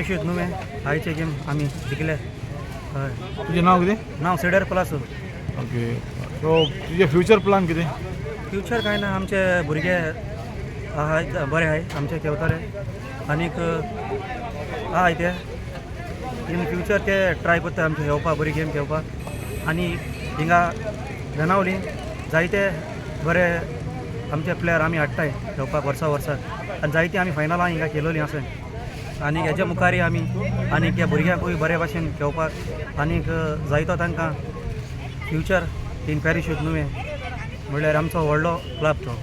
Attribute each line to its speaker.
Speaker 1: पॅरिशूट नुवे आयचे गेम आम्ही जिखले हय.
Speaker 2: तुजें नांव कितें?
Speaker 1: नांव सिडर प्लासो.
Speaker 2: ओके. सो तुजें फ्युचर प्लान कितें?
Speaker 1: फ्युचर काय ना, आमचे भुरगे आहाय बरे आहाय, आमचे खेळटले आनीक आहाय ते इन फ्युचर ते ट्राय करता आमचे खेळपाक, बरी गेम खेळपाक. आनी हिंगा बेनावली जायते बरे आमचे प्लेयर आमी हाडटाय खेळपाक वर्साक आनी जायती आमी फायनलां हिंगा केलोलीं आसा. आनीक हेजे मुखारी आमी आनीक ह्या भुरग्यांकूय बरे भाशेन खेळपाक आनीक जायतो तांकां फ्युचर इन पॅरिशूट नुवे म्हणल्यार आमचो व्हडलो क्लब तो.